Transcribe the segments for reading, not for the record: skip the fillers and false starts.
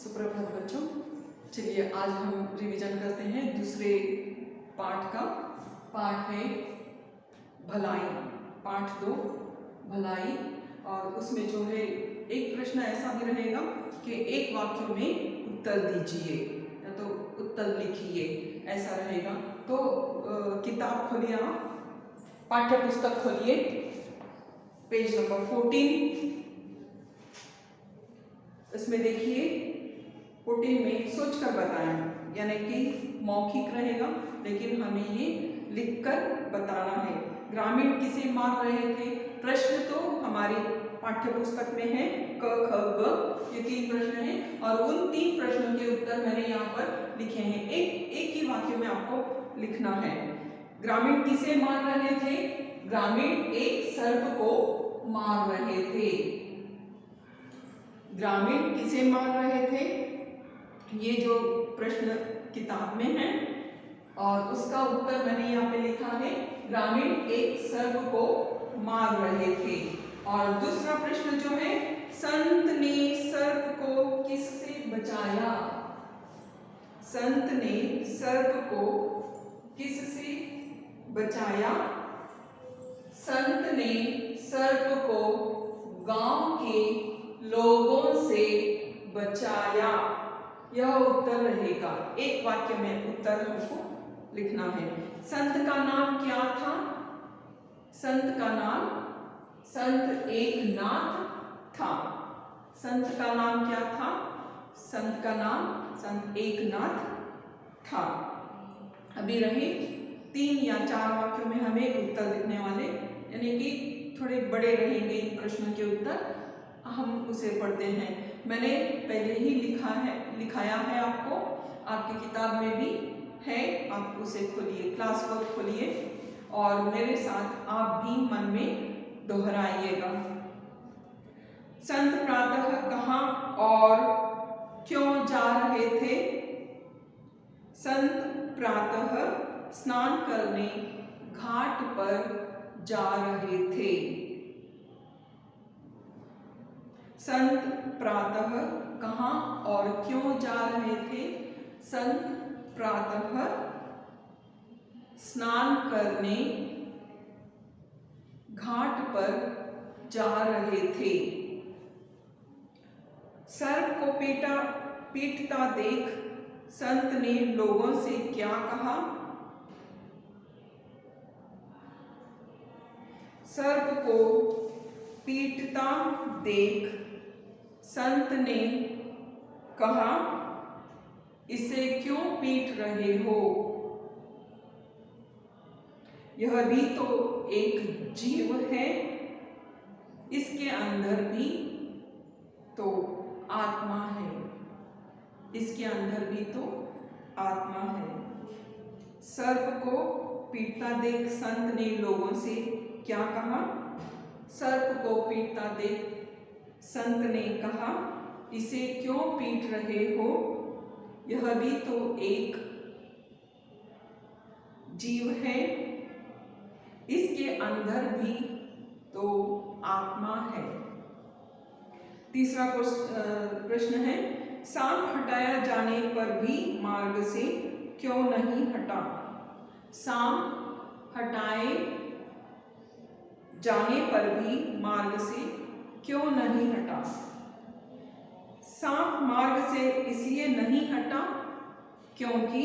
सुप्रभात बच्चों, चलिए आज हम रिवीजन करते हैं दूसरे पाठ का। पाठ है भलाई, पाठ 2 भलाई। और उसमें जो है एक प्रश्न ऐसा भी रहेगा कि एक वाक्य में उत्तर दीजिए या तो उत्तर लिखिए, ऐसा रहेगा। तो किताब खोलिए, आप पाठ्य पुस्तक खोलिए, पेज नंबर 14। इसमें देखिए 14 में सोच कर बताएं, यानी कि मौखिक रहेगा लेकिन हमें ये लिखकर बताना है। ग्रामीण किसे मार रहे थे? प्रश्न तो हमारे पाठ्य पुस्तक में है, क ख ग, ये 3 प्रश्न हैं और उन 3 प्रश्नों के उत्तर मैंने यहाँ पर लिखे हैं। एक ही वाक्य में आपको लिखना है। ग्रामीण किसे मार रहे थे? ग्रामीण एक सर्प को मार रहे थे। ग्रामीण किसे मार रहे थे? ये जो प्रश्न किताब में है और उसका उत्तर मैंने यहाँ पे लिखा है, ग्रामीण एक सर्प को मार रहे थे। और दूसरा प्रश्न जो है, संत ने सर्प को किससे बचाया? संत ने सर्प को किससे बचाया? संत ने सर्प को गांव के लोगों से बचाया। यह उत्तर रहेगा। एक वाक्य में उत्तर हमको लिखना है। संत का नाम क्या था? संत का नाम संत एकनाथ था। संत का नाम क्या था? संत का नाम संत एकनाथ था। अभी रहे 3 या 4 वाक्यों में हमें उत्तर लिखने वाले, यानी कि थोड़े बड़े रहेंगे इन प्रश्नों के उत्तर। हम उसे पढ़ते हैं। मैंने पहले ही लिखाया है आपको, आपकी किताब में भी है, आप उसे खोलिए, क्लास वर्क खोलिए और मेरे साथ आप भी मन में दोहराइएगा। संत प्रातः कहाँ और क्यों जा रहे थे? संत प्रातः स्नान करने घाट पर जा रहे थे। संत प्रातः कहाँ और क्यों जा रहे थे? संत प्रातः स्नान करने घाट पर जा रहे थे। सर्प को पीटता देख संत ने लोगों से क्या कहा? सर्प को पीटता देख संत ने कहा, इसे क्यों पीट रहे हो? यह भी तो एक जीव है, इसके अंदर भी तो आत्मा है। इसके अंदर भी तो आत्मा है। सर्प को पीटता देख संत ने लोगों से क्या कहा? सर्प को पीटता देख संत ने कहा, इसे क्यों पीट रहे हो? यह भी तो एक जीव है, इसके अंदर भी तो आत्मा है। तीसरा प्रश्न है, सांप हटाया जाने पर भी मार्ग से क्यों नहीं हटा? सांप हटाए जाने पर भी मार्ग से क्यों नहीं हटा? सांप मार्ग से इसलिए नहीं हटा क्योंकि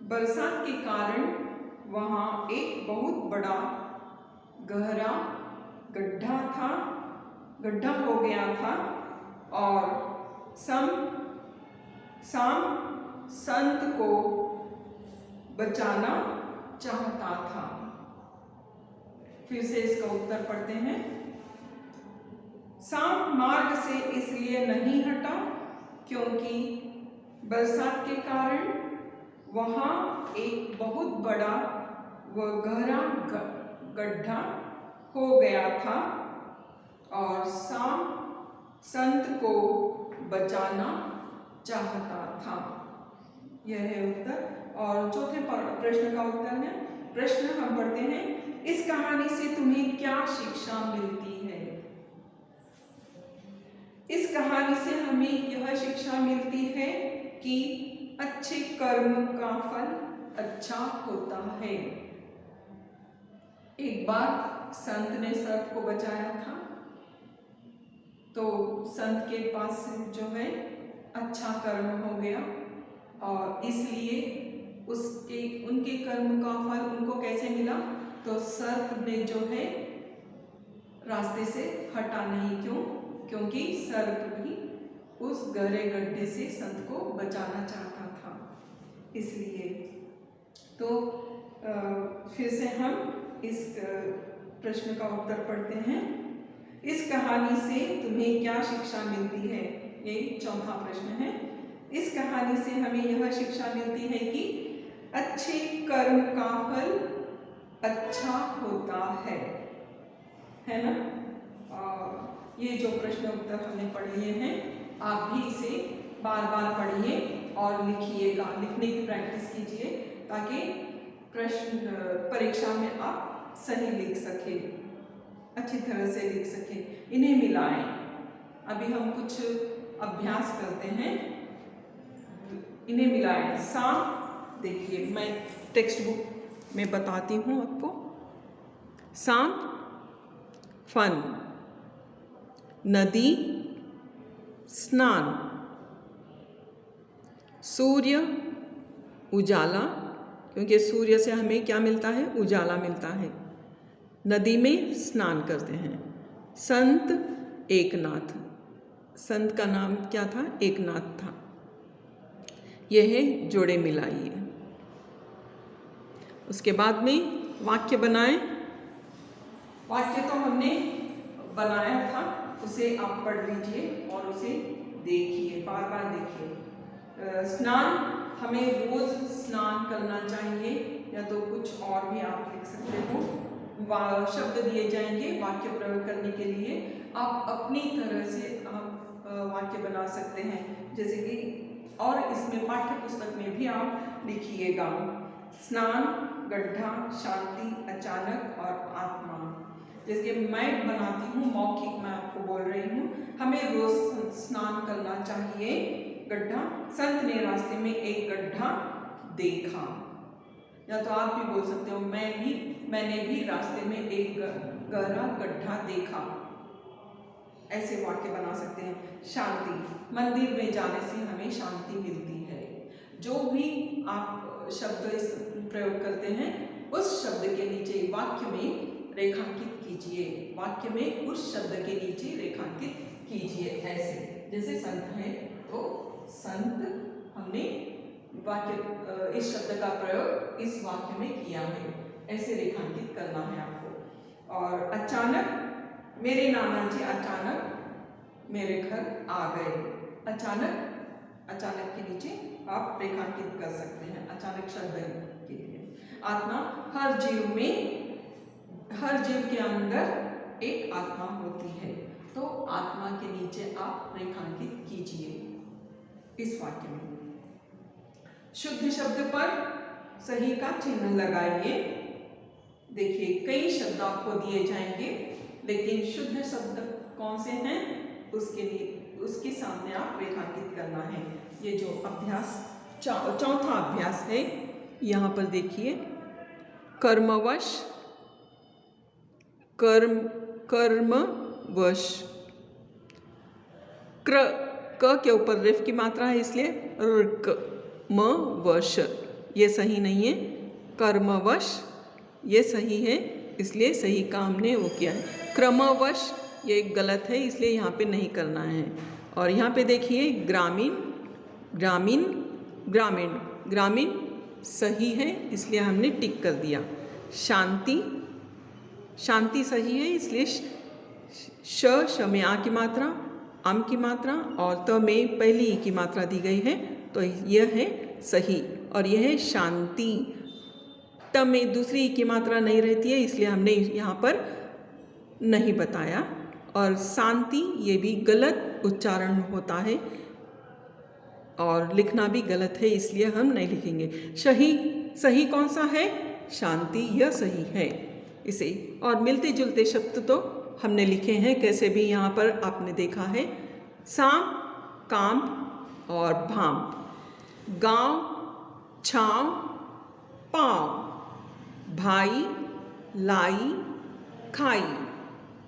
बरसात के कारण वहां एक बहुत बड़ा गहरा गड्ढा हो गया था और सांप संत को बचाना चाहता था। फिर से इसका उत्तर पढ़ते हैं। सांप मार्ग से इसलिए नहीं हटा क्योंकि बरसात के कारण वहां एक बहुत बड़ा व गहरा गड्ढा हो गया था और सांप संत को बचाना चाहता था। यह है उत्तर। और चौथे प्रश्न का उत्तर है, प्रश्न हम पढ़ते हैं, इस कहानी से तुम्हें क्या शिक्षा मिलती है? इस कहानी से हमें यह शिक्षा मिलती है कि अच्छे कर्म का फल अच्छा होता है। एक बार संत ने सर्प को बचाया था, तो संत के पास जो है अच्छा कर्म हो गया और इसलिए उनके कर्म का फल उनको कैसे मिला? तो सर्प ने जो है रास्ते से हटा नहीं। क्यों? क्योंकि सर्प भी उस गहरे गड्ढे से संत को बचाना चाहता था, इसलिए। तो फिर से हम इस प्रश्न का उत्तर पढ़ते हैं। इस कहानी से तुम्हें क्या शिक्षा मिलती है? ये चौथा प्रश्न है। इस कहानी से हमें यह शिक्षा मिलती है कि अच्छे कर्म का फल अच्छा होता है ना? ये जो प्रश्न उत्तर हमने पढ़ लिए हैं, आप भी इसे बार बार पढ़िए और लिखिएगा, लिखने की प्रैक्टिस कीजिए ताकि प्रश्न परीक्षा में आप सही लिख सकें, अच्छी तरह से लिख सकें। इन्हें मिलाएं। अभी हम कुछ अभ्यास करते हैं, इन्हें मिलाएं। सांप, देखिए मैं टेक्स्ट बुक में बताती हूँ आपको। सांप फन, नदी स्नान, सूर्य उजाला, क्योंकि सूर्य से हमें क्या मिलता है? उजाला मिलता है। नदी में स्नान करते हैं। संत एकनाथ, संत का नाम क्या था? एकनाथ था। यह है जोड़े मिलाइए। उसके बाद में वाक्य बनाएं। वाक्य तो हमने बनाया था, उसे आप पढ़ लीजिए और उसे देखिए, बार बार देखिए। स्नान, हमें रोज स्नान करना चाहिए, या तो कुछ और भी आप लिख सकते हो। शब्द दिए जाएंगे वाक्य प्रयोग करने के लिए, आप अपनी तरह से आप वाक्य बना सकते हैं, जैसे कि, और इसमें पाठ्य पुस्तक में भी आप लिखिएगा। स्नान, गड्ढा, शांति, अचानक और आत्मा। जैसे मैं बनाती हूँ मौखिक, मैं आपको बोल रही हूँ, हमें रोज स्नान करना चाहिए। गड्ढा, संत ने रास्ते में एक गड्ढा देखा, या तो आप भी बोल सकते हो मैंने भी रास्ते में एक गहरा गड्ढा देखा। ऐसे वाक्य बना सकते हैं। शांति, मंदिर में जाने से हमें शांति मिलती है। जो भी आप शब्द प्रयोग करते हैं, उस शब्द के नीचे वाक्य में रेखांकित कीजिए। वाक्य में उस शब्द के नीचे रेखांकित कीजिए। ऐसे जैसे संत है तो संत, हमने वाक्य इस शब्द का प्रयोग इस वाक्य में किया है, ऐसे रेखांकित करना है आपको। और अचानक, मेरे नाना जी अचानक मेरे घर आ गए। अचानक, अचानक के नीचे आप रेखांकित कर सकते हैं अचानक शब्द के लिए। आत्मा, हर जीव के अंदर एक आत्मा होती है, तो आत्मा के नीचे आप रेखांकित कीजिए इस वाक्य में। शुद्ध शब्द पर सही का चिन्ह लगाइए। देखिए कई शब्द आपको दिए जाएंगे, लेकिन शुद्ध शब्द कौन से हैं उसके सामने आप रेखांकित करना है। ये जो अभ्यास चौथा अभ्यास है, यहाँ पर देखिए, कर्मवश, कर्मवश, क के ऊपर रिफ की मात्रा है, इसलिए कर्मवश, ये सही नहीं है। कर्मवश ये सही है, इसलिए सही काम ने वो किया है। क्रमवश ये गलत है, इसलिए यहाँ पे नहीं करना है। और यहाँ पे देखिए ग्रामीण, ग्रामीण, ग्रामीण, ग्रामीण सही है, इसलिए हमने टिक कर दिया। शांति, शांति सही है, इसलिए श में आ की मात्रा, आम की मात्रा और त में पहली ई की मात्रा दी गई है, तो यह है सही। और यह है शांति, त में दूसरी ई की मात्रा नहीं रहती है, इसलिए हमने यहाँ पर नहीं बताया। और शांति ये भी गलत उच्चारण होता है और लिखना भी गलत है, इसलिए हम नहीं लिखेंगे। सही कौन सा है? शांति, यह सही है इसे। और मिलते जुलते शब्द तो हमने लिखे हैं, कैसे भी यहाँ पर आपने देखा है। सांप, कांप और भांप। गांव, छांव, पांव। भाई, लाई, खाई।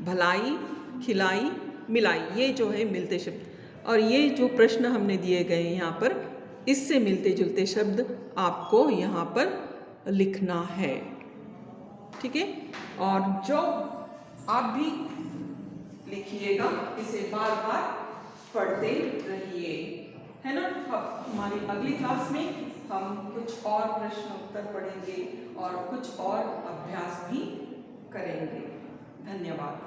भलाई, खिलाई, मिलाई। ये जो है मिलते शब्द, और ये जो प्रश्न हमने दिए गए यहाँ पर, इससे मिलते जुलते शब्द आपको यहाँ पर लिखना है। ठीक है, और जो आप भी लिखिएगा, इसे बार बार पढ़ते रहिए, है ना। अब हमारी अगली क्लास में हम कुछ और प्रश्न उत्तर पढ़ेंगे और कुछ और अभ्यास भी करेंगे। धन्यवाद।